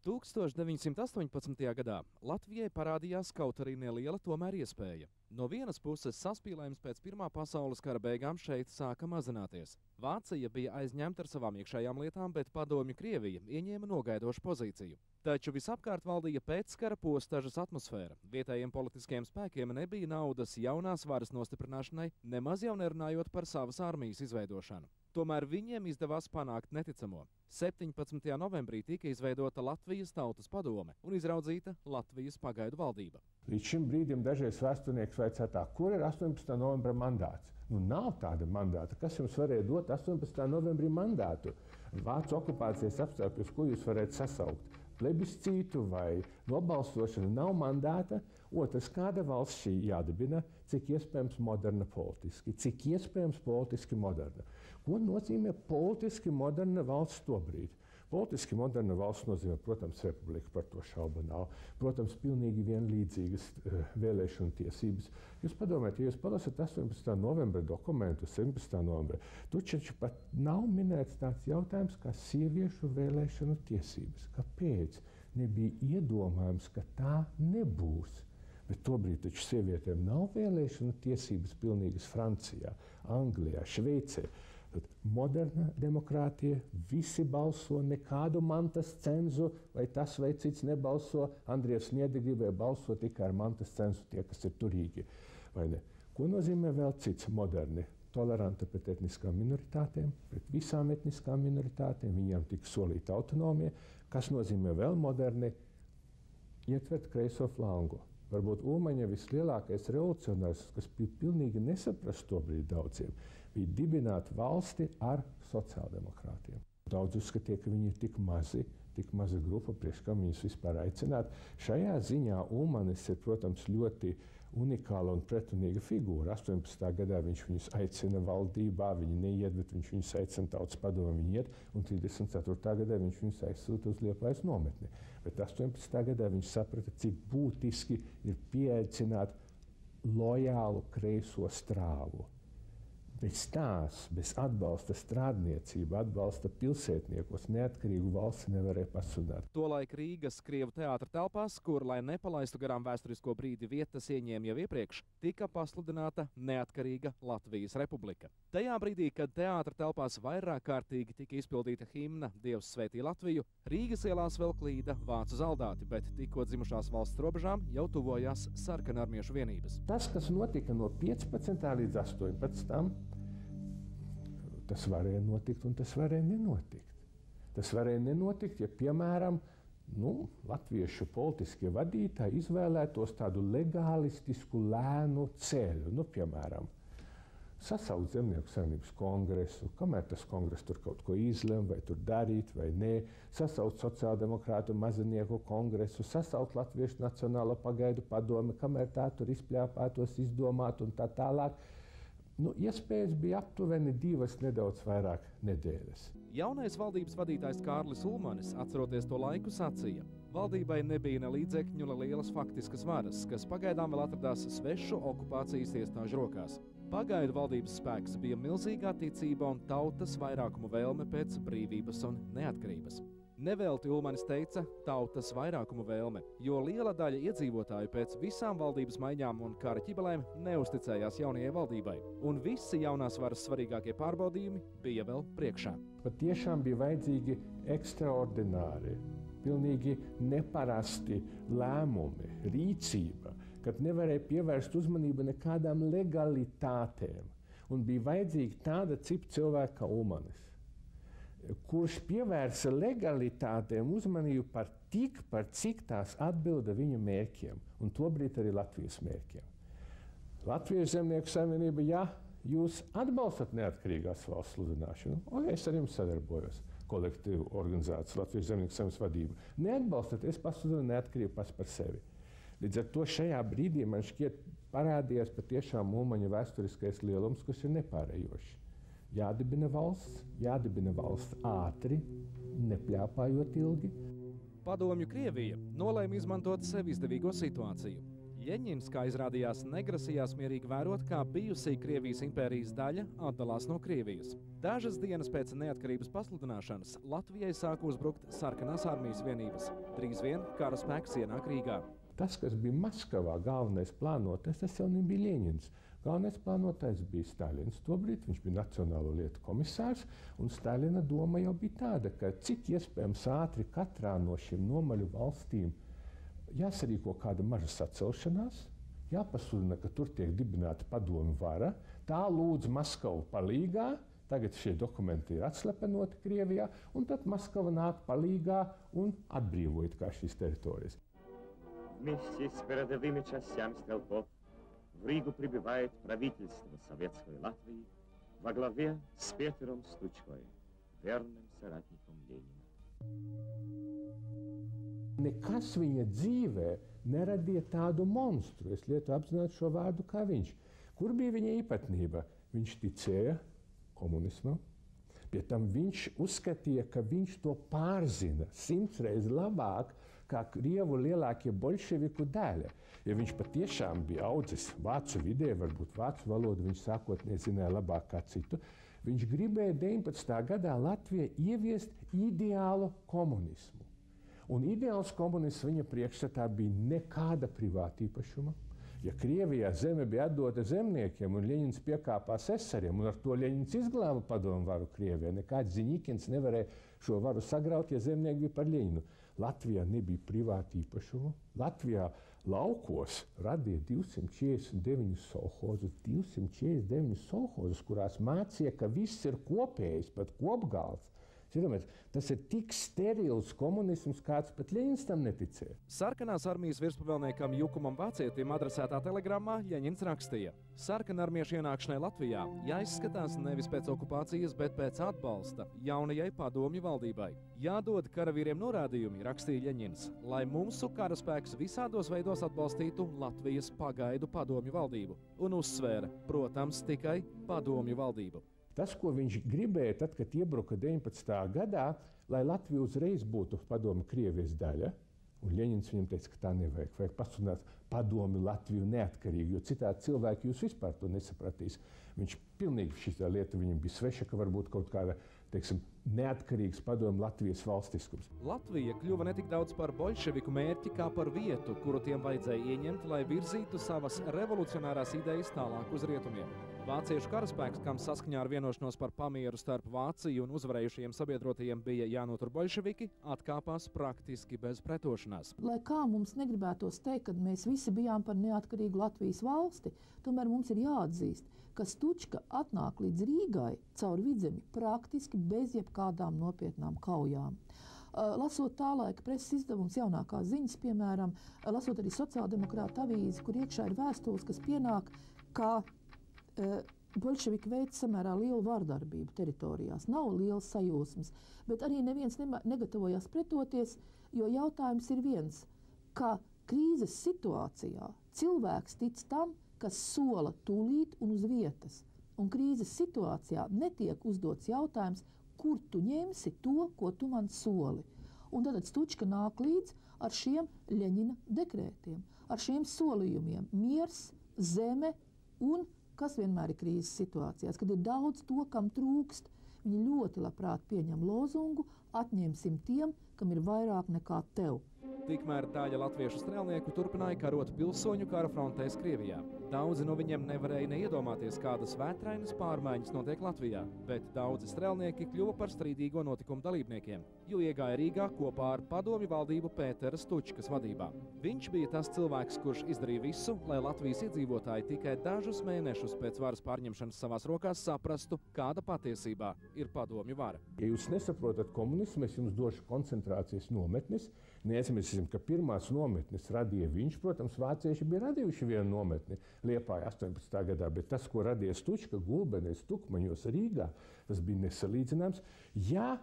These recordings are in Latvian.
1918. gadā Latvijai parādījās kaut arī neliela tomēr iespēja. No vienas puses saspīlējums pēc Pirmā pasaules kara beigām šeit sāka mazināties. Vācija bija aizņemta ar savām iekšējām lietām, bet padomju Krievija ieņēma nogaidošu pozīciju. Taču visapkārt valdīja pēckara postažas atmosfēra. Vietējiem politiskiem spēkiem nebija naudas jaunās varas nostiprināšanai, nemaz jau nerunājot par savas armijas izveidošanu. Tomēr viņiem izdevās panākt neticamo. 17. novembrī tika izveidota Latvijas Tautas padome un izraudzīta Latvijas pagaidu valdība. Līdz šim brīdim dažreiz vēsturnieks vaicā tā, kur ir 18. novembra mandāts? Nav tāda mandāta. Kas jums varēja dot 18. novembrī mandātu? Vācu okupācijas apstākļos, ko jūs varētu sasaukt? Plebiscītu vai nobalsošanu nav mandāta. Otrs, kāda valsts šī jādibina, cik iespējams moderna politiski, cik iespējams politiski moderna. Ko nozīmē politiski moderna valsts tobrīd? Politiski moderna valsts nozīmē, protams, republika, par to šaubu nav. Protams, pilnīgi vienlīdzīgas vēlēšanu tiesības. Jūs padomājiet, ja jūs palasat 18. novembra dokumentu, 17. novembra, tur taču pat nav minēts tāds jautājums kā sieviešu vēlēšanu tiesības. Kāpēc? Nebija iedomājums, ka tā nebūs. Bet tobrīd taču sievietēm nav vēlēšanu tiesības pilnīgas Francijā, Anglijā, Šveicē. Moderna demokrātija, visi balso, nekādu mantas cenzu, vai tas vai cits nebalso. Andrievs Niedi gribēja balsot tikai ar mantas cenzu, tie, kas ir turīgi. Vai ne? Ko nozīmē vēl cits moderni? Toleranta pret etniskām minoritātēm, pret visām etniskām minoritātēm, viņiem tika solīta autonomija. Kas nozīmē vēl moderni? Ietvert kreiso flangu. Varbūt Ulmaņa vislielākais revolucionārs, kas bija pilnīgi nesaprast tobrīd daudziem, bija dibināt valsti ar sociāldemokrātiem. Daudz uzskatīja, ka viņi ir tik maza grupa, priekš kam viņus vispār aicināt. Šajā ziņā Ulmanis ir, protams, ļoti unikāla un pretrunīga figūra. 18. gadā viņš viņus aicina valdībā, viņi neiet, bet viņš viņus aicina Tautas padomu, viņi iet, un 34. gadā viņš viņus aizsūta uz Liepājas nometni. Bet 18. gadā viņš saprata, cik būtiski ir pieaicināt lojālu kreiso strāvu. Bez tās, bez atbalsta strādniecība, atbalsta pilsētniekos, neatkarīgu valsti nevarēja pasludināt. Tolaik Rīgas Krievu teātra telpās, kur, lai nepalaistu garām vēsturisko brīdi, vietas ieņēma jau iepriekš, tika pasludināta neatkarīga Latvijas republika. Tajā brīdī, kad teātra telpās vairāk kārtīgi tika izpildīta himna Dievs svētī Latviju, Rīgas ielās vēl klīda vācu zaldāti, bet tikko dzimušās valsts robežām jau tuvojās sarkanarmiešu vienības. Tas, kas notika no 15. līdz 18. Tas varēja notikt un tas varēja nenotikt. Tas varēja nenotikt, ja, piemēram, latviešu politiskie vadītāji izvēlētos tādu legālistisku lēnu ceļu. Piemēram, sasaukt Zemnieku savienības kongresu, kamēr tas kongress tur kaut ko izlem, vai tur darīt, vai nē, sasaukt sociāldemokrātu mazinieku kongresu, sasaukt Latviešu Nacionālo pagaidu padomi, kamēr tā tur izpļāpātos, izdomāt un tā tālāk. Iespējas bija aptuveni 2, nedaudz vairāk nedēļas. Jaunais valdības vadītājs Kārlis Ulmanis, atceroties to laiku, sacīja: valdībai nebija ne līdzekļu, ne lielas faktiskas varas, kas pagaidām vēl atradās svešu okupācijas iestāžu rokās. Pagaidu valdības spēks bija milzīgā ticība un tautas vairākuma vēlme pēc brīvības un neatkarības. Nevelti Ulmanis teica tautas vairākuma vēlme, jo liela daļa iedzīvotāju pēc visām valdības maiņām un kara ķibelēm neusticējās jaunajai valdībai, un visi jaunās varas svarīgākie pārbaudījumi bija vēl priekšā. Pat tiešām bija vajadzīgi ekstraordināri, pilnīgi neparasti lēmumi, rīcība, kad nevarēja pievērst uzmanību nekādām legalitātēm, un bija vajadzīga tāda cipa cilvēka kā Ulmanis, kurš pievērsa legalitātēm uzmanību par cik tās atbilda viņa mērķiem, un tobrīd arī Latvijas mērķiem. Latvijas Zemnieku savienība, ja jūs atbalstat neatkarīgās valsts sludināšanu, es ar jums sadarbojos, kolektīvu organizāciju Latvijas Zemnieku savienības vadību. Neatbalstat, es pasludinu neatkarību pats par sevi. Līdz ar to šajā brīdī man šķiet parādījās patiešām Ulmaņa vēsturiskais lielums, kas ir nepārējošs. Jādibina valsts ātri, nepļāpājot ilgi. Padomju Krievija nolēma izmantot sev izdevīgo situāciju. Ļeņins, kā izrādījās, negrasījās mierīgi vērot, kā bijusī Krievijas impērijas daļa atdalās no Krievijas. Dažas dienas pēc neatkarības pasludināšanas Latvijai sāka uzbrukt sarkanās armijas vienības. Drīz vien kara spēks ienāk Rīgā. Tas, kas bija Maskavā galvenais plānotājs, tas jau nebija Ļeņins. Galvenais plānotājs bija Staļins. Tobrīd viņš bija Nacionālo lietu komisārs, un Staļina doma jau bija tāda, ka cik iespējams ātri katrā no šīm nomaļu valstīm jāsarīko kāda maža sacelšanās, jāpasludina, ka tur tiek dibināta padomju vara, tā lūdz Maskavu palīgā, tagad šie dokumenti ir atslepenoti Krievijā, un tad Maskava nāk palīgā un atbrīvojot kā šīs teritorijas. Вместе с передовыми частями стрелков в Ригу прибывает правительство Советской Латвии во главе с Петером Стучкой, верным соратником Ленина. Nekas viņa dzīvē neradīja tādu monstru, es lietu apzināti šo vārdu kā viņš. Kur bija viņa īpatnība? Viņš ticēja komunismam, pie tam viņš uzskatīja, ka viņš to pārzina 100 reizes labāk, kā Krievu lielākie bolševiku daļa. Ja viņš patiešām bija audzis vācu vidē, varbūt vācu valodu viņš sākotnēji zināja labāk kā citu, viņš gribēja 19. gadā Latvijai ieviest ideālu komunismu. Un ideāls komunists viņa priekšstatā bija nekāda privāta īpašuma. Ja Krievijā zeme bija atdota zemniekiem un Ļeņins piekāpās esariem, un ar to Ļeņins izglāba padomu varu Krievijā, nekāds Ziņikins nevarēja šo varu sagraut, ja zemnieki bija par Ļeņinu. Latvijā nebija privāta īpašuma. Latvijā laukos radīja 249 solhozus, kurās mācīja, ka viss ir kopējs, pat kopgalds. Tas ir tik sterils komunisms, kāds pat Ļeņins tam neticēja. Sarkanās armijas virspavēlniekam Jukumam Vācietim adresētā telegrammā Ļeņins rakstīja: sarkanarmiešu ienākšanai Latvijā jāizskatās nevis pēc okupācijas, bet pēc atbalsta jaunajai padomju valdībai. Jādod karavīriem norādījumi, rakstīja Ļeņins, lai mūsu karaspēks visādos veidos atbalstītu Latvijas pagaidu padomju valdību. Un uzsvēra, protams, tikai padomju valdību. Tas, ko viņš gribēja, tad, kad iebruka 19. gadā, lai Latvija uzreiz būtu padomju Krievijas daļa, un Ļeņins viņam teica, ka tā nevajag. Vajag pasludināt padomju Latviju neatkarīgu, jo citādi cilvēki jūs vispār to nesapratīs. Viņš pilnīgi šitā lieta viņam bija sveša, ka varbūt kaut kāda, teiksim, neatkarīgs padomju Latvijas valstiskums. Latvija kļuva ne tik daudz par bolševiku mērķi, kā par vietu, kuru tiem vajadzēja ieņemt, lai virzītu savas revolucionārās idejas tālāk uz rietumiem. Vāciešu karaspēks, kam saskaņā ar vienošanos par pamieru starp Vāciju un uzvarējušajiem sabiedrotajiem bija jānotur bolševiki, atkāpās praktiski bez pretošanās. Lai kā mums negribētos teikt, ka mēs visi bijām par neatkarīgu Latvijas valsti, tomēr mums ir jāatzīst, ka Stučka atnāk līdz Rīgai caur Vidzemi praktiski bez jebkādām nopietnām kaujām. Lasot tā laika preses izdevums Jaunākās ziņas, piemēram, lasot arī sociāldemokrāta avīzi, kur iekšā ir vēstules, kas pienāk, kā bolševiki veic samērā lielu vardarbību teritorijās. Nav liels sajūsmas, bet arī neviens negatavojās pretoties, jo jautājums ir viens, ka krīzes situācijā cilvēks tic tam, kas sola tūlīt un uz vietas. Un krīzes situācijā netiek uzdots jautājums, kur tu ņemsi to, ko tu man soli. Un tad Stučka nāk līdz ar šiem Ļeņina dekrētiem, ar šiem solījumiem. Miers, zeme un kas vienmēr ir krīzes situācijās, kad ir daudz to, kam trūkst. Viņi ļoti labprāt pieņem lozungu, atņemsim tiem, kam ir vairāk nekā tev. Tikmēr daļa latviešu strēlnieku turpināja karot pilsoņu kara frontēs Krievijā. Daudzi no viņiem nevarēja neiedomāties, kādas vētrainas pārmaiņas notiek Latvijā, bet daudzi strēlnieki kļuva par strīdīgo notikumu dalībniekiem, jo iegāja Rīgā kopā ar padomju valdību Pētera Stučkas vadībā. Viņš bija tas cilvēks, kurš izdarīja visu, lai Latvijas iedzīvotāji tikai dažus mēnešus pēc varas pārņemšanas savās rokās saprastu, kāda patiesībā ir padomju vara. Ja jūs nesaprotat komunismu, es jums došu koncentrācijas nometnes. Neaizmirsīsim, ka pirmās nometnes radīja viņš. Protams, vācieši bija radījuši vienu nometni Liepājā 18. gadā, bet tas, ko radīja Stučka, Gulbenēs, Tukmaņos, Rīgā, tas bija nesalīdzināms. Ja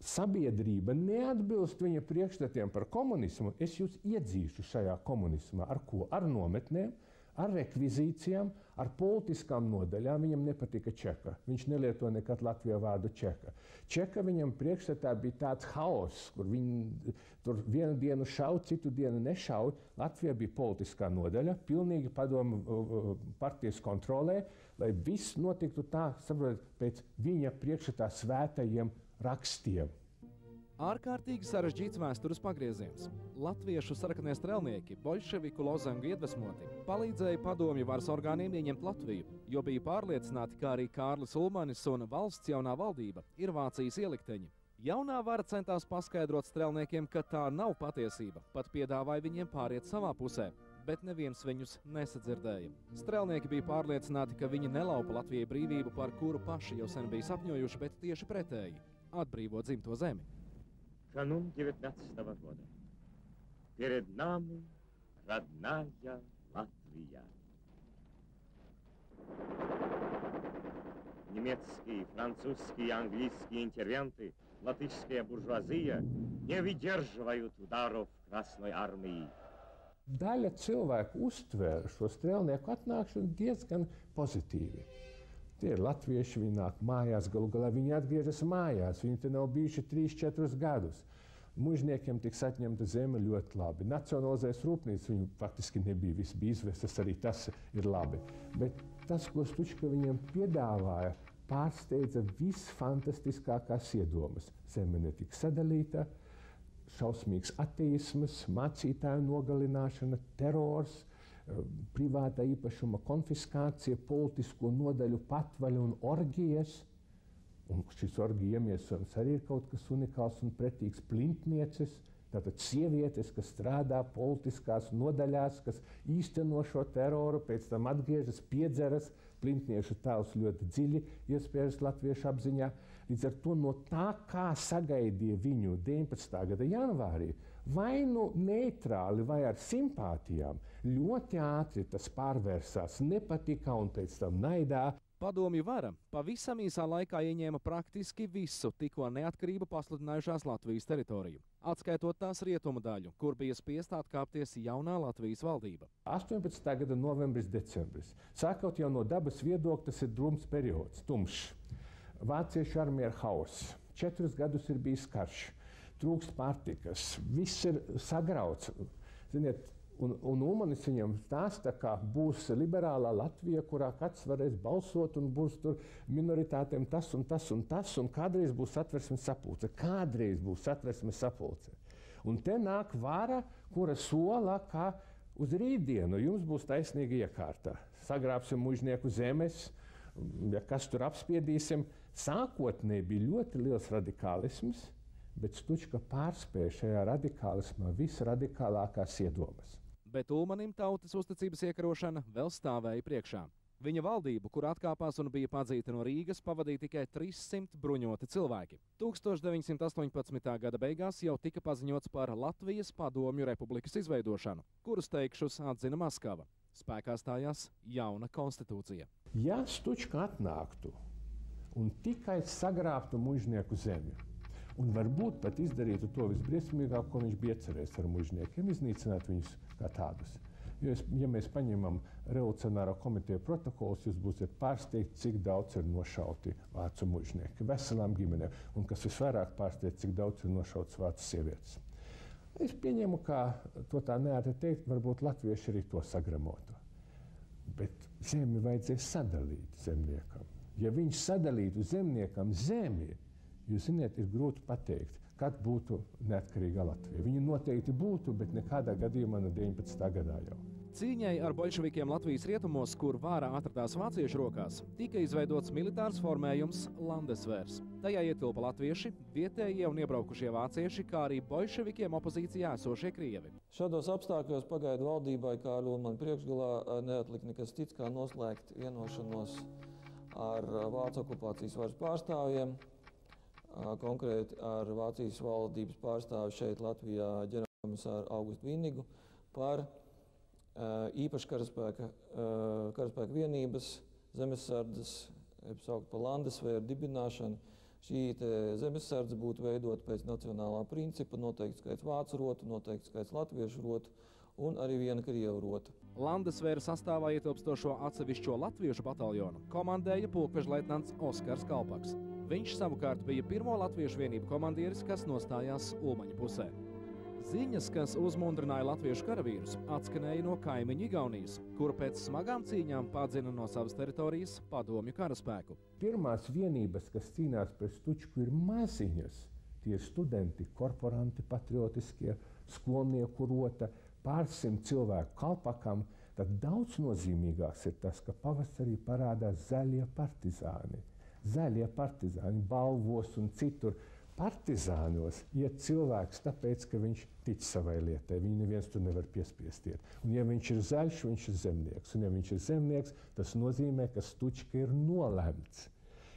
sabiedrība neatbilst viņa priekšstatiem par komunismu, es jūs iedzīšu šajā komunismā. Ar ko? Ar nometnēm, ar rekvizīcijām, ar politiskām nodaļām. Viņam nepatika čeka. Viņš nelieto nekad Latvijā vārdu čeka. Čeka viņam priekšstatā bija tāds haoss, kur viņi tur vienu dienu šauj, citu dienu nešauj. Latvijā bija politiskā nodaļa, pilnīgi padomu partijas kontrolē, lai viss notiktu tā, saprot, pēc viņa priekšstatā svētajiem rakstiem. Ārkārtīgi sarežģīts vēstures pagrieziens. Latviešu sarkanie strelnieki, boļševiku lozangu iedvesmoti, palīdzēja padomju varas orgāniem ieņemt Latviju, jo bija pārliecināti, ka arī Kārlis Ulmanis un valsts jaunā valdība ir Vācijas ielikteņi. Jaunā vara centās paskaidrot strelniekiem, ka tā nav patiesība, pat piedāvāja viņiem pāriet savā pusē, bet neviens viņus nesadzirdēja. Strelnieki bija pārliecināti, ka viņi nelaupa Latvijai brīvību, par kuru paši jau sen bija sapņojuši, bet tieši pretēji – atbrīvot dzimto zemi. Канун 19-го года. Перед нами родная Латвия. Немецкие, французские и английские интервенты, латышская буржуазия не выдерживают ударов Красной армии. Daļa cilvēku uztvēra šo strēlnieku atnākšanu diezgan pozitīvi. Tie ir latvieši, viņi nāk mājās, galu galā viņi atgriežas mājās. Viņi te nav bijuši 3-4 gadus. Mužniekiem tiks atņemta zeme ļoti labi. Nacionalizēs rūpnīcas viņu faktiski nebija, viss bija izvestas, arī tas ir labi. Bet tas, ko Stučka viņiem piedāvāja, pārsteidza visfantastiskākās iedomas. Zeme netika sadalīta, šausmīgs ateisms, mācītāju nogalināšana, terors, privātā īpašuma konfiskācija, politisko nodaļu patvaļa un orgijas. Un šis orgija iemiesojums arī ir kaut kas unikāls un pretīgs plintnieces. Tātad sievietes, kas strādā politiskās nodaļās, kas īsteno šo teroru, pēc tam atgriežas, piedzeras. Plintniešu tēls ļoti dziļi iespiežas latviešu apziņā. Līdz ar to no tā, kā sagaidīja viņu 19. gada janvārī, vai nu neitrāli, vai ar simpātijām, ļoti ātri tas pārvērsās nepatikā un pēc tam naidā. Padomju vara pavisam īsā laikā ieņēma praktiski visu tikko neatkarību pasludinājušās Latvijas teritoriju, atskaitot tās rietumu daļu, kur bija spiesta atkāpties jaunā Latvijas valdība. 18. gada novembris, decembris. Sākot jau no dabas viedokļa, tas ir drūms periods, tumšs. Vāciešu armija ir hauss. 4 gadus ir bijis karš. Trūkst pārtikas, viss ir sagrauts. Ziniet, un Ulmanis viņam stāsta, ka būs liberālā Latvija, kurā kāds varēs balsot un būs tur minoritātēm tas un tas un tas, un kādreiz būs Satversmes sapulce. Kādreiz būs Satversmes sapulce. Un te nāk vara, kura sola, ka uz rītdienu jums būs taisnīga iekārta. Sagrābsim mužnieku zemes, ja kas tur apspiedīsim. Sākotnēji bija ļoti liels radikālisms, bet Stučka pārspēja šajā radikālismā visradikālākās iedomas. Bet Ulmanim tautas uzticības iekarošana vēl stāvēja priekšā. Viņa valdību, kur atkāpās un bija padzīta no Rīgas, pavadīja tikai 300 bruņoti cilvēki. 1918. gada beigās jau tika paziņots par Latvijas Padomju Republikas izveidošanu, kuras teikšus atzina Maskava. Spēkā stājās jauna konstitūcija. Ja Stučka atnāktu un tikai sagrābtu mužnieku zemi, un varbūt pat izdarītu to visbriesmīgāko, ko viņš bija iecerējis ar mužniekiem, iznīcināt viņus kā tādus. Jo, ja mēs paņemam revolucionāro komiteju protokolus, jūs būsiet pārsteigti, cik daudz ir nošauti vācu mužnieki, veselām ģimenēm, un kas visvairāk pārsteigts, cik daudz ir nošauts vācu sievietes. Es pieņemu, ka to tā neārti teikt, varbūt latvieši arī to sagramotu. Bet zemi vajadzēs sadalīt zemniekam. Ja viņš sadalītu zemniekam zemi, jūs zināt, ir grūti pateikt, kad būtu neatkarīga Latvija. Viņa noteikti būtu, bet nekādā gadījumā no 19. gadā jau. Cīņai ar boļševikiem Latvijas rietumos, kur vāra atradās vāciešu rokās, tika izveidots militārs formējums Landesvērs. Tajā ietilpa latvieši, vietējie un iebraukušie vācieši, kā arī boļševikiem opozīcijā esošie krievi. Šādos apstākļos pagaidu valdībai Kārļa Ulmana priekšgalā neatlika nekas cits, kā noslēgt vienošanos ar Vācu okupācijas varas pārstāvjiem, konkrēti ar Vācijas valdības pārstāvi šeit Latvijā ģenerālkomisāru Augustu Vinigu par īpaši karaspēka vienības zemesardzes, saukt par Landesvēru dibināšanu. Šī zemesardze būtu veidota pēc nacionālā principa, noteikts skaits vācu rotu, noteikts skaits latviešu rotu, un arī viena krievu rota. Landesvēra sastāvā ietilpstošo atsevišķo latviešu bataljonu komandēja pulkveža leitnants Oskars Kalpaks. Viņš savukārt bija pirmo latviešu vienību komandieris, kas nostājās Ulmaņa pusē. Ziņas, kas uzmundrināja latviešu karavīrus, atskanēja no kaimiņu Igaunijas, kura pēc smagām cīņām padzina no savas teritorijas padomju karaspēku. Pirmās vienības, kas cīnās pret Stučku, ir maziņas. Tie ir studenti, korporanti, patriotiskie, skolnieku rota, pārsimt cilvēku Kalpakam. Tad daudz nozīmīgāks ir tas, ka pavasarī parādās zaļie partizāni. Zaļie partizāni balvos un citur. Partizānos iet cilvēks tāpēc, ka viņš tic savai lietai. Viņu neviens tur nevar piespiest iet. Un ja viņš ir zaļš, viņš ir zemnieks. Un ja viņš ir zemnieks, tas nozīmē, ka Stučka ir nolemts.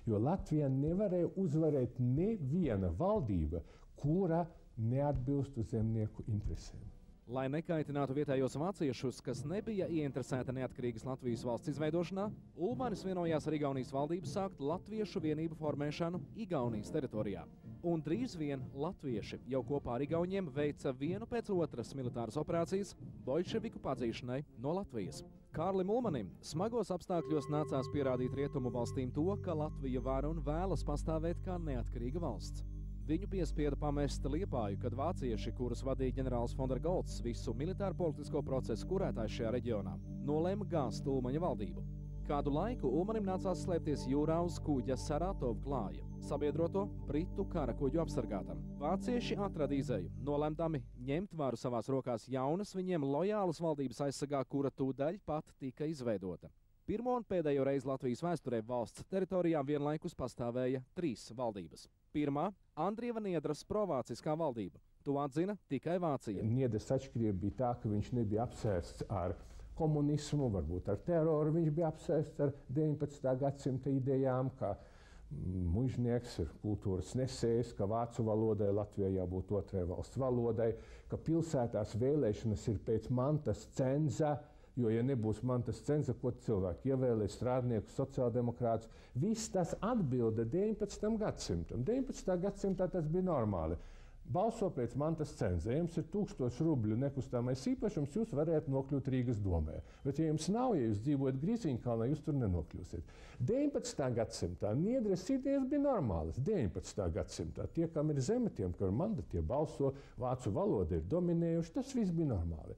Jo Latvijā nevarēja uzvarēt neviena valdība, kura neatbilstu zemnieku interesēm. Lai nekaitinātu vietējos vāciešus, kas nebija ieinteresēta neatkarīgas Latvijas valsts izveidošanā, Ulmanis vienojās ar Igaunijas valdību sākt latviešu vienību formēšanu Igaunijas teritorijā. Un drīz vien latvieši jau kopā ar igauņiem veica vienu pēc otras militāras operācijas boļševiku padzīšanai no Latvijas. Kārlim Ulmanim smagos apstākļos nācās pierādīt rietumu valstīm to, ka Latvija var un vēlas pastāvēt kā neatkarīga valsts. Viņu piespieda pamest Liepāju, kad vācieši, kurus vadīja ģenerālis von der Goltz, visu militāro-politisko procesu kurētājs šajā reģionā, nolēma gāzt Ulmaņa valdību. Kādu laiku Ulmanim nācās slēpties jūrā uz kuģa Saratovu klāja, sabiedroto britu karakuģu apsargātam. Vācieši atrada izēju, nolemdami ņemt varu savās rokās jaunas, viņiem lojālas valdības aizsargā, kura tūdaļ pat tika izveidota. Pirmo un pēdējo reizi Latvijas vēsturē valsts teritorijā vienlaikus pastāvēja 3 valdības. Pirmā – Andrieva Niedras provāciskā valdība. To atzina tikai Vācija. Niedras atšķirība bija tā, ka viņš nebija apsēsts ar komunismu, varbūt ar teroru. Viņš bija apsēsts ar 19. gadsimta idejām, ka mužnieks ir kultūras nesējs, ka vācu valodai Latvijā jābūt otrai valsts valodai, ka pilsētās vēlēšanas ir pēc mantas cenza, jo, ja nebūs mantas cenza, ko cilvēki ievēlēs, strādniekus, sociāldemokrātus, viss tas atbilda 19. gadsimtam. 19. gadsimtā tas bija normāli. Balso pēc mantas cenza. Ja jums ir 1000 rubļu nekustamais īpašums, jūs varētu nokļūt Rīgas domē. Bet, ja jums nav, ja jūs dzīvojat Grīziņkalnā, jūs tur nenokļūsiet. 19. gadsimtā Niedres idejas bija normālas. 19. gadsimtā tie, kam ir zeme, tiem, kam ir manda, tie balso, vācu valoda ir dominējuši, tas viss bija normāli.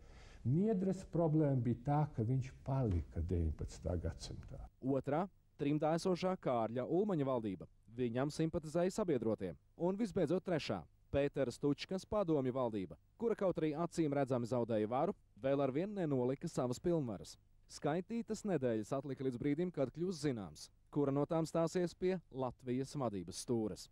Niedres problēma bija tā, ka viņš palika 19. gadsimtā. Otrā – trimdā esošā Kārļa Ulmaņa valdība. Viņam simpatizēja sabiedrotie. Un visbeidzot trešā – Pētera Stučkas padomju valdība, kura kaut arī acīm redzami zaudēja varu, vēl ar vien nenolika savas pilnvaras. Skaitītas nedēļas atlika līdz brīdim, kad kļūs zināms, kura no tām stāsies pie Latvijas vadības stūres.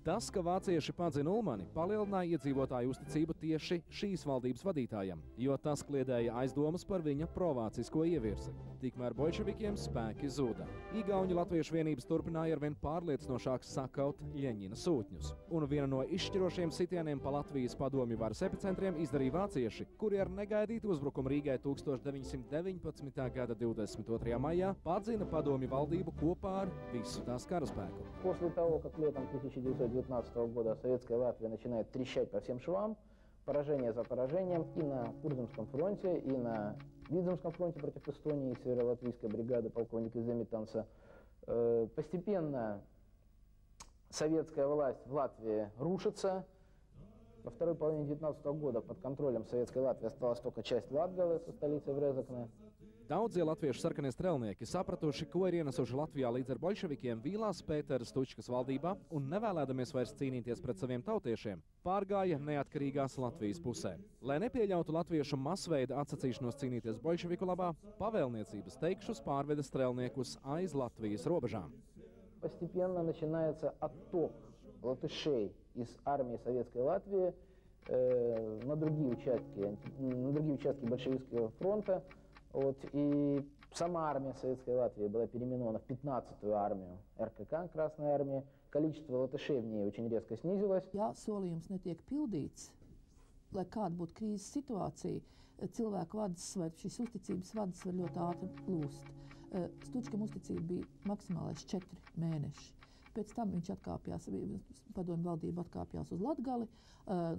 Tas, ka vācieši padzina Ulmani, palielināja iedzīvotāju uzticību tieši šīs valdības vadītājam, jo tas kliedēja aizdomas par viņa provācisko ievirzi. Tikmēr boļševikiem spēki zuda. Igauņu latviešu vienības turpināja arvien pārliecinošāk sakaut Ļeņina sūtņus. Un viena no izšķirošiem sitieniem pa Latvijas padomju varas epicentriem izdarīja vācieši, kuri ar negaidītu uzbrukumu Rīgai 1919. gada 22. maijā padzina padomju valdību kopā ar visu tās karaspēku. После того, как летом 1919 года советская Латвия начинает трещать по всем швам, поражение за поражением и на Курзамском фронте, и на Видземском фронте против Эстонии, северо-латвийской бригады полковника Земитанца. Постепенно советская власть в Латвии рушится. Во второй половине 19 года под контролем советской Латвии осталась только часть Latgales со столицей в Резекне. Daudzie latviešu sarkanie strelnieki, sapratuši, ko ir ienesuši Latvijā līdz ar boļševikiem, vīlās Pētera Stučkas valdībā un nevēlēdamies vairs cīnīties pret saviem tautiešiem, pārgāja neatkarīgās Latvijas pusē. Lai nepieļautu latviešu masveida atsacīšanos cīnīties boļševiku labā, pavēlniecības teikšus pārveda strelniekus aiz Latvijas robežām. Постепенно начинается отток латышей из армии Советской Латвии на другие участки большевистского фронта. И сама армия Советской Латвии была переименована в 15-ю армию РКК, Красной армии. Количество латышей в ней очень резко снизилось. Ja solījums netiek pildīts, lai kāda būtu krīzes situācija, cilvēku vadas vai šīs uzticības vadas var ļoti ātri plūst. Stučkam uzticība bija maksimālais 4 mēneši. Pēc tam viņš atkāpjās, padomju valdība atkāpjās uz Latgali.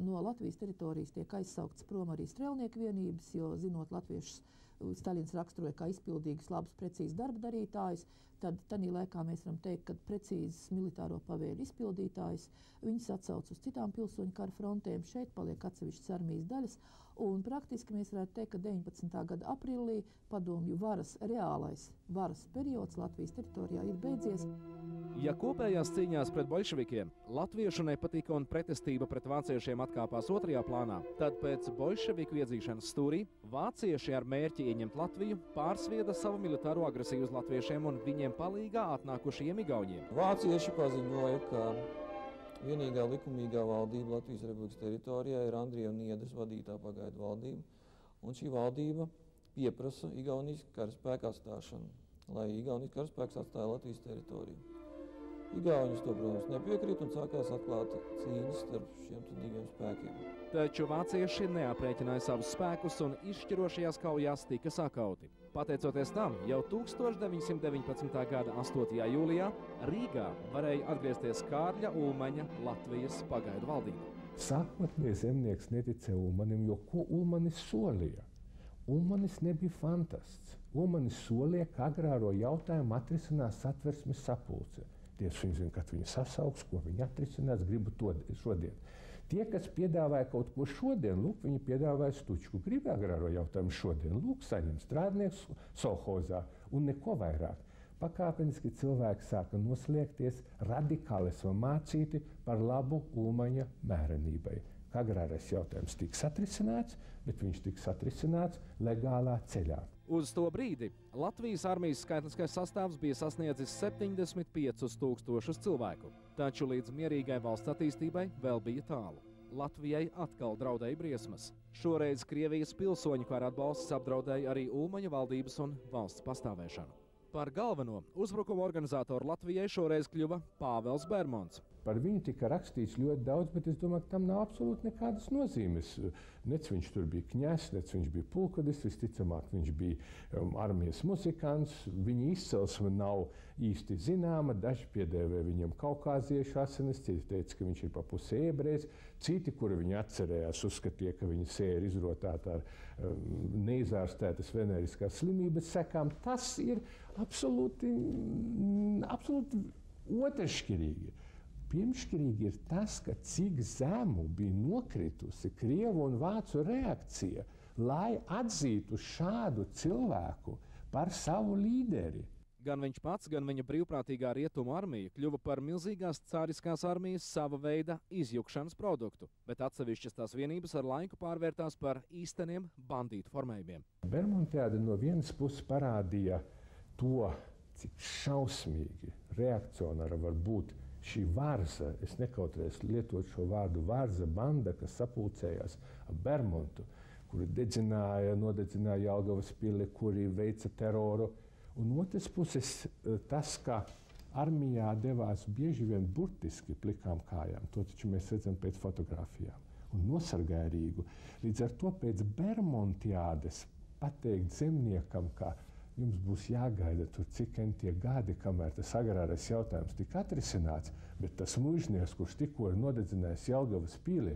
No Latvijas teritorijas tiek aizsauktas prom arī strēlnieku vienības, jo, zinot latviešus, Staļins raksturoja kā izpildīgus, labus, precīzus darba darītājus. Tad tanī laikā mēs varam teikt, ka precīzes militāro pavēļu izpildītājus viņus atsauc uz citām pilsoņu kara frontēm. Šeit paliek atsevišķas armijas daļas. Un praktiski mēs varētu teikt, ka 19. gada aprīlī padomju reālais varas periods Latvijas teritorijā ir beidzies. Ja kopējās cīņās pret bolševikiem latviešu nepatika un pretestība pret vāciešiem atkāpās otrajā plānā, tad pēc bolševiku iedzīšanas stūrī vācieši ar mērķi ieņemt Latviju pārsvieda savu militāro agresiju uz latviešiem un viņiem palīgā atnākušajiem igauņiem. Vācieši paziņoja, ka vienīgā likumīgā valdība Latvijas Republikas teritorijā ir Andrija Niedres vadītā pagaidu valdība, un šī valdība pieprasa Igaunijas karaspēka atstāšanu, lai Igaunijas karaspēks atstāja Latvijas teritoriju. Igauņus to, protams, nepiekrīt un sākās atklāta cīņas starp šiem diviem spēkiem. Taču vācieši neaprēķināja savus spēkus un izšķirošajās kaujās tika sakauti. Pateicoties tam, jau 1919. gada 8. jūlijā Rīgā varēja atgriezties Kārļa Ulmaņa Latvijas pagaidu valdība. Sākotnēji zemnieks neticēja Ulmanim, jo ko Ulmanis solīja? Ulmanis nebija fantasts. Ulmanis solīja, ka agrāro jautājumu atrisinās Satversmes sapulce. Tiesa viņi zina, kad viņi sasauks, ko viņi atrisinās, gribu to šodien. Tie, kas piedāvāja kaut ko šodien, lūk, viņi piedāvāja Stučku. Gribu agrāro jautājumu šodien, lūk, saņem strādnieks Solhozā un neko vairāk. Pakāpeniski cilvēki sāka noslēgties, radikāli esam mācīti par labu Ulmaņa mērenībai. Agrārais jautājums tiks atrisināts, bet viņš tiks atrisināts legālā ceļā. Uz to brīdi Latvijas armijas skaitliskais sastāvs bija sasniedzis 75,000 cilvēku, taču līdz mierīgai valsts attīstībai vēl bija tālu. Latvijai atkal draudēja briesmas. Šoreiz Krievijas pilsoņu kara atbalsts apdraudēja arī Ulmaņa valdības un valsts pastāvēšanu. Par galveno uzbrukuma organizatoru Latvijai šoreiz kļuva Pāvels Bermonts. Par viņu tika rakstīts ļoti daudz, bet es domāju, ka tam nav absolūti nekādas nozīmes. Nec viņš tur bija kņazs, nec viņš bija pulkvedis, visticamāk viņš bija armijas muzikants. Viņa izcelsme nav īsti zināma, daži piedēvē viņam kaukāziešu asinis, citi teica, ka viņš ir pa pusē ebrejs, citi, kuri viņu atcerējās, uzskatīja, ka viņa seja ir izrotāta ar neizārstētas venēriskās slimības sekām. Tas ir absolūti otršķirīgi. Pirmšķirīgi ir tas, ka cik zemu bija nokritusi Krievu un Vācu reakcija, lai atzītu šādu cilvēku par savu līderi. Gan viņš pats, gan viņa brīvprātīgā rietumu armija kļuva par milzīgās cāriskās armijas sava veida izjukšanas produktu, bet atsevišķas tās vienības ar laiku pārvērtās par īsteniem bandītu formējumiem. Bermontiāde no vienas puses parādīja to, cik šausmīgi reakcionāra var būt šī varza, es nekautrējos lietot šo vārdu varza banda, kas sapulcējās ap Bermontu, kuri nodedzināja Jelgavas pili, kuri veica teroru. Un otras puses tas, ka armijā devās bieži vien burtiski plikām kājām, to taču mēs redzam pēc fotografijām, un nosargāja Rīgu. Līdz ar to pēc Bermontiādes pateikt zemniekam, ka jums būs jāgaida tur cik tie gadi, kamēr tas agrārais jautājums tika atrisināts, bet tas mužnieks, kurš tikko ir nodedzinājis Jelgavas pili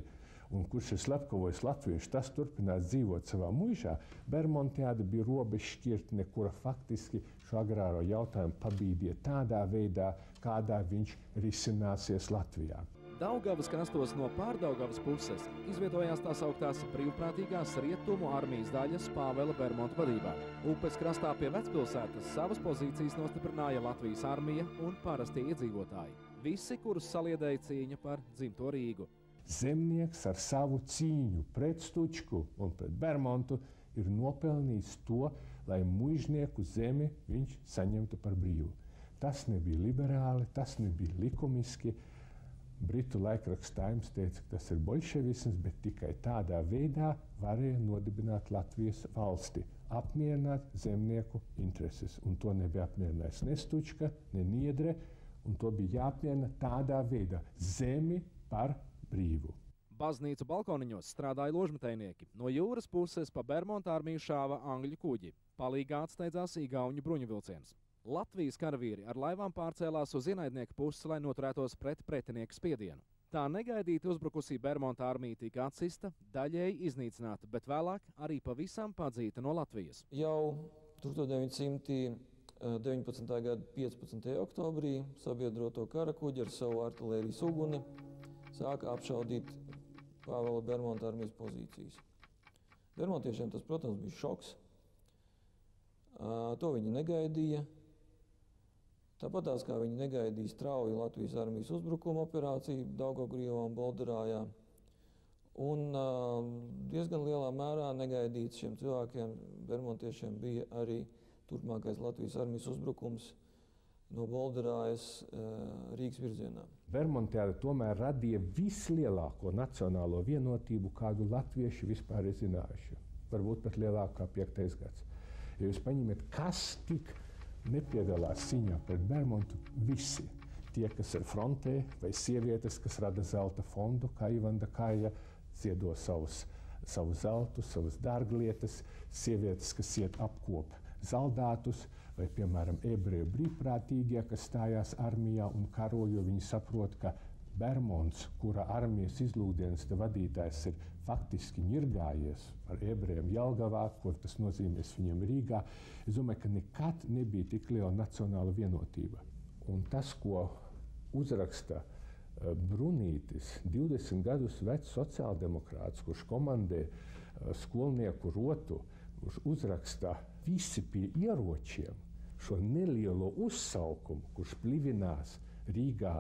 un kurš ir slepkavojis latviešu, tas turpinās dzīvot savā muižā. Bermontiāde bija robežšķirtne, kura faktiski šo agrāro jautājumu pabīdīja tādā veidā, kādā viņš risināsies Latvijā. Daugavas krastos no Pārdaugavas puses izvietojās tās augtās brīvprātīgās rietumu armijas daļas Pāvela Bermonta vadībā. Upes krastā pie Vecpilsētas savas pozīcijas nostiprināja Latvijas armija un parastie iedzīvotāji. Visi, kurus saliedēja cīņa par dzimto Rīgu. Zemnieks ar savu cīņu pret Stučku un pret Bermontu ir nopelnījis to, lai muižnieku zemi viņš saņemtu par brīvu. Tas nebija liberāli, tas nebija likumiski. Britu laikraksts Times teica, ka tas ir bolševisms, bet tikai tādā veidā varēja nodibināt Latvijas valsti, apmierināt zemnieku intereses. Un to nebija apmierinājis ne Stučka, ne Niedre, un to bija jāapmierina tādā veidā - zemi par brīvu. Baznīcu balkoniņos strādāja ložmetējnieki. No jūras puses pa Bermonta armiju šāva angļu kuģi. Palīgā atsteidzās igauņu bruņuvilciens. Latvijas karavīri ar laivām pārcēlās uz ienaidnieku pusi, lai noturētos pret pretinieku spiedienu. Tā negaidīti uzbrukusī Bermonta armija tika atsista, daļēji iznīcināta, bet vēlāk arī pavisam padzīta no Latvijas. Jau 1919. gada 15. oktobrī sabiedroto karakuģi ar savu artilērijas uguni sāka apšaudīt Pāvela Bermonta armijas pozīcijas. Bermontiešiem tas, protams, bija šoks. To viņi negaidīja. Tāpatās kā viņi negaidīja strauju Latvijas armijas uzbrukuma operāciju Daugavgrievā un Bolderājā. Un diezgan lielā mērā negaidīts šiem cilvēkiem, bermontiešiem, bija arī turpmākais Latvijas armijas uzbrukums no Bolderājas Rīgas virzienā. Bermontiāda tomēr radīja vislielāko nacionālo vienotību, kādu latvieši vispār ir zinājuši. Varbūt pat lielāku kā 5. gads. Ja jūs paņemiet, kas tik nepiedalās cīņā pret Bermontu, visi. Tie, kas ir frontē, vai sievietes, kas rada zelta fondu, kā Ivanda Kāja, ziedo savu zeltu, savas dārglietas, sievietes, kas iet apkop zaldātus, vai, piemēram, ebreju brīvprātīgie, kas stājās armijā un karo, jo viņi saprot, ka Bermonts, kura armijas izlūkdienas vadītājs ir faktiski ņirgājies ar ebrejiem Jelgavā, ko tas nozīmēs viņiem Rīgā, es domāju, ka nekad nebija tik liela nacionāla vienotība. Un tas, ko uzraksta Brunītis, 20 gadus vecs sociāldemokrāts, kurš komandē skolnieku rotu, kurš uzraksta visi pie ieročiem šo nelielo uzsaukumu, kurš plivinās Rīgā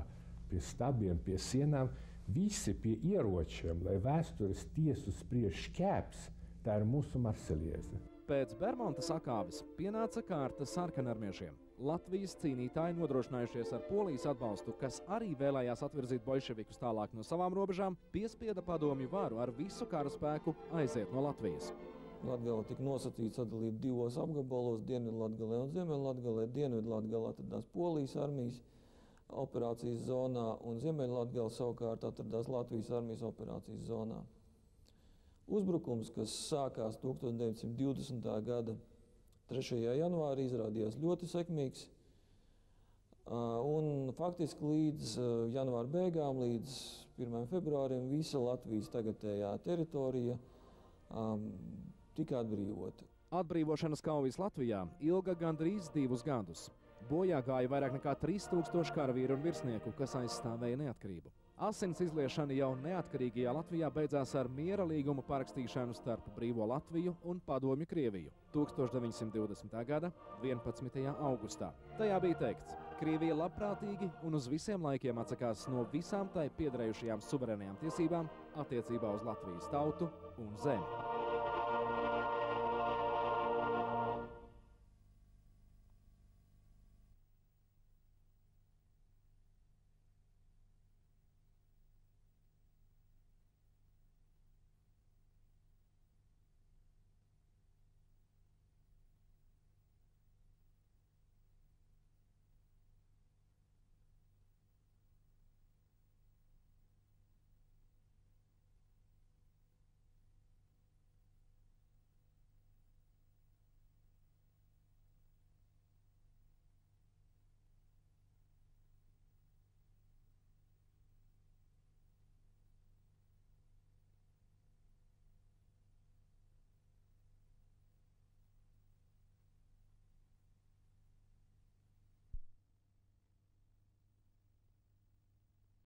pie stabiem, pie sienām, visi pie ieročiem, lai vēstures tiesu spriež šķēps, tā ir mūsu Marselieze. Pēc Bermonta sakāves pienāca kārta sarkanarmiešiem. Latvijas cīnītāji, nodrošinājušies ar Polijas atbalstu, kas arī vēlējās atvirzīt bolševikus tālāk no savām robežām, piespieda padomju varu ar visu kara spēku aiziet no Latvijas. Latgale tika nosacīta sadalīt 2 apgabalos, Dienvidlatgalē un Ziemeļlatgalē. Dienvidlatgalē atradās Polijas armijas operācijas zonā, un Ziemeļlatgale savukārt atradās Latvijas armijas operācijas zonā. Uzbrukums, kas sākās 1920. gada 3. janvārī, izrādījās ļoti sekmīgs, un faktiski līdz janvāra beigām, līdz 1. februārim, visa Latvijas tagadējā teritorija tika atbrīvota. Atbrīvošanas kaujas Latvijā ilga gandrīz 2 gadus. Bojā gāja vairāk nekā 3000 karavīru un virsnieku, kas aizstāvēja neatkarību. Asins izliešana jau neatkarīgajā Latvijā beidzās ar miera līgumu parakstīšanu starp brīvo Latviju un padomju Krieviju 1920. gada 11. augustā. Tajā bija teikts, Krievija labprātīgi un uz visiem laikiem atsakās no visām tai piederējušajām suverēnajām tiesībām attiecībā uz Latvijas tautu un zemi.